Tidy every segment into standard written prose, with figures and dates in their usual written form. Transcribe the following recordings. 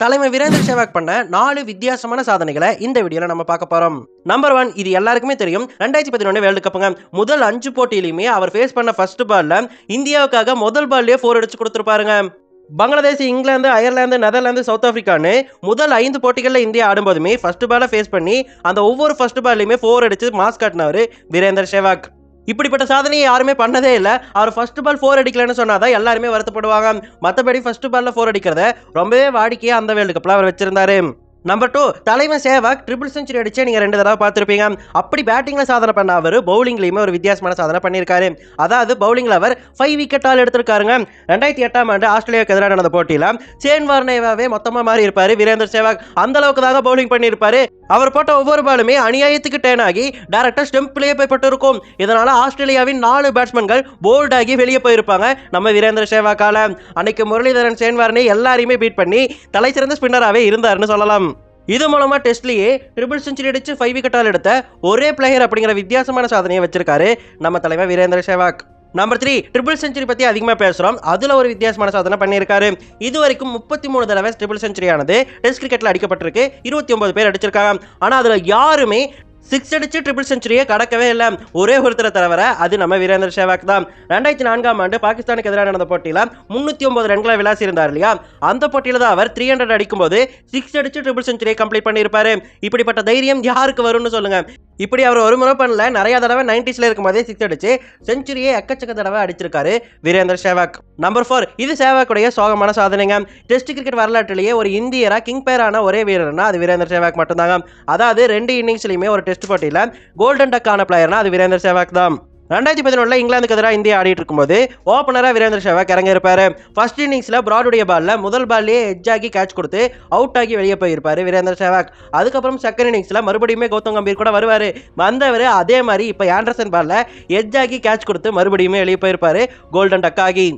தலைமை வீரேந்திர சேவாக் பண்ண 4 வித்தியாசமான சாதனைகளை இந்த வீடியோல நம்ம பார்க்க போறோம். நம்பர் 1, இது எல்லாருக்குமே தெரியும். 2011 வேர்ல்ட் கப்புங்க. முதல் 5 போட்டியிலுமே அவர் ஃபேஸ் பண்ண ஃபர்ஸ்ட் பால்ல இந்தியாவுக்காக முதல் பால்லயே 4 அடிச்சு கொடுத்துருப்பாருங்க. Bangladesh, England, Ireland, Netherlands, South ஆப்பிரிக்கான்னு முதல் 5 போட்டிகளில் இந்தியா ஆடும்போதுமே ஃபர்ஸ்ட் பாலை ஃபேஸ் பண்ணி அந்த ஒவ்வொரு ஃபர்ஸ்ட் பால்லையுமே 4 அடிச்சு மாஸ் காட்டினவர் வீரேந்திர சேவாக். இப்படிப்பட்ட சாதனையை யாருமே பண்ணதே இல்லை. அவர் ஃபர்ஸ்ட் பால் 4 அடிக்கலன்னு சொன்னாதான் எல்லாருமே வருத்தப்படுவாங்க. மற்றபடி ஃபர்ஸ்ட் பால்ல 4 அடிக்கிறத ரொம்பவே வாடிக்கையா அந்த வேர்ல்டு கப்ல அவர் வச்சிருந்தாரு. நம்பர் 2, தலைவன் சேவாக் ட்ரிபிள் செஞ்சுரி அடிச்சு நீங்க 2 தடவை பார்த்துருப்பீங்க. அப்படி பேட்டிங்ல சாதனை பண்ண அவர் பவுலிங்லயுமே ஒரு வித்தியாசமான சாதனை பண்ணியிருக்காரு. அதாவது பவுலிங்ல அவர் 5 விக்கெட் ஆல் எடுத்திருக்காருங்க. 2008ஆம் ஆண்டு ஆஸ்திரேலியாவுக்கு எதிரான நடந்த போட்டியில ஷேன் வார்னேவாவே மொத்தமா மாறி இருப்பாரு வீரேந்திர சேவாக். அந்த அளவுக்கு தாங்க பவுலிங் பண்ணியிருப்பாரு. அவர் போட்ட ஒவ்வொரு பாலுமே அநியாயத்துக்கு டேன் ஆகி டைரக்டா ஸ்டெம்ப்லயே போய் பட்டு இருக்கும். இதனால ஆஸ்திரேலியாவின் 4 பேட்ஸ்மேன்கள் போல்ட் ஆகி வெளியே போயிருப்பாங்க நம்ம வீரேந்திர சேவாக்கால. அன்னைக்கு முரளிதரன், ஷேன் வார்னே எல்லாரையுமே பீட் பண்ணி தலை சிறந்த ஸ்பின்னராகவே இருந்தாருன்னு சொல்லலாம். இது மூலமா டெஸ்ட்லயே ட்ரிபிள் செஞ்சுரி அடிச்சு 5 விக்கெட் ஆல் எடுத்த ஒரே பிளேயர் அப்படிங்கிற வித்தியாசமான சாதனையை வச்சிருக்காரு நம்ம தலைவர் Virendra Sehwag. Number 3, triple century பத்தி அதிகமா பேசுறோம். அதுல ஒரு வித்தியாசமான சாதனை பண்ணியிருக்காரு. இது வரைக்கும் 33 தடவை ட்ரிபிள் செஞ்சுரி ஆனது டெஸ்ட் கிரிக்கெட்ல அடிக்கப்பட்டிருக்கு. 29 பேர் அடிச்சிருக்காங்க. ஆனா அதுல யாருமே 6 அடிச்சு ட்ரிபிள் செஞ்சுரியை கடக்கவே இல்லை. ஒரே ஒருத்தரை தவிர அது நம்ம வீரேந்திர சேவாக் தான். 2004ஆம் ஆண்டு பாகிஸ்தானுக்கு எதிராக நடந்த போட்டியில 309 ரன்களை விளாசி இருந்தார் இல்லையா, அந்த போட்டியில தான் அவர் 300 அடிக்கும்போது 6 அடிச்சு ட்ரிபிள் செஞ்சுரியை கம்ப்ளீட் பண்ணியிருப்பாரு. இப்படிப்பட்ட தைரியம் யாருக்கு வரும்னு சொல்லுங்க. இப்படி அவர் ஒரு முறை பண்ணல, நிறைய தடவை 90ஸ்ல இருக்கும்போதே 6 அடிச்சு செஞ்சுரியை எக்கச்சக்க தடவை அடிச்சிருக்காரு வீரேந்திர சேவாக். நம்பர் 4, இது சேவாக்குடைய சோகமான சாதனைங்க. டெஸ்ட் கிரிக்கெட் வரலாற்றிலேயே ஒரு இந்தியரா கிங் பேர் ஆன ஒரே வீரர்னா அது வீரேந்திர சேவாக் மட்டும்தாங்க. அதாவது 2 இன்னிங்ஸ்லயுமே ஒரு டெஸ்ட் போட்டியில கோல்டன் டக் ஆன பிளேயர்னா அது வீரேந்திர சேவாக் தான். 2011 இங்கிலாந்துக்கு எதிராக இந்தியா ஆடிட்டு இருக்கும்போது ஓபனரா வீரேந்திர சேவாக் இறங்கி இருப்பாரு. ஃபர்ஸ்ட் இன்னிங்ஸ்ல பிராடுடைய பால்ல முதல் பால்லே எட்ஜ் ஆகி கேட்ச் கொடுத்து அவுட் ஆகி வெளியே போயிருப்பாரு வீரேந்திர சேவாக். அதுக்கப்புறம் செகண்ட் இன்னிங்ஸ்ல மறுபடியும் கௌதம் கம்பீர் கூட வருவாரு. வந்தவர் அதே மாதிரி இப்ப ஆண்டர்சன் பால்ல எட்ஜ் ஆகி கேட்ச் கொடுத்து மறுபடியும் வெளியே போயிருப்பாரு கோல்டன் டக் ஆகி.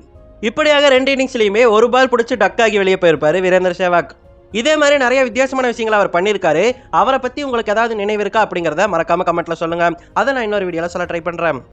இப்படியாக 2 இன்னிங்ஸ்லயுமே ஒரு பால் பிடிச்சி டக் ஆகி வெளியே போயிருப்பாரு வீரேந்திர சேவாக். இதே மாதிரி நிறைய வித்தியாசமான விஷயங்களை அவர் பண்ணியிருக்காரு. அவரை பத்தி உங்களுக்கு ஏதாவது நினைவு இருக்கா அப்படிங்கிறத மறக்காம கமெண்ட்ல சொல்லுங்க. அதை நான் இன்னொரு வீடியோல சொல்ல ட்ரை பண்றேன்.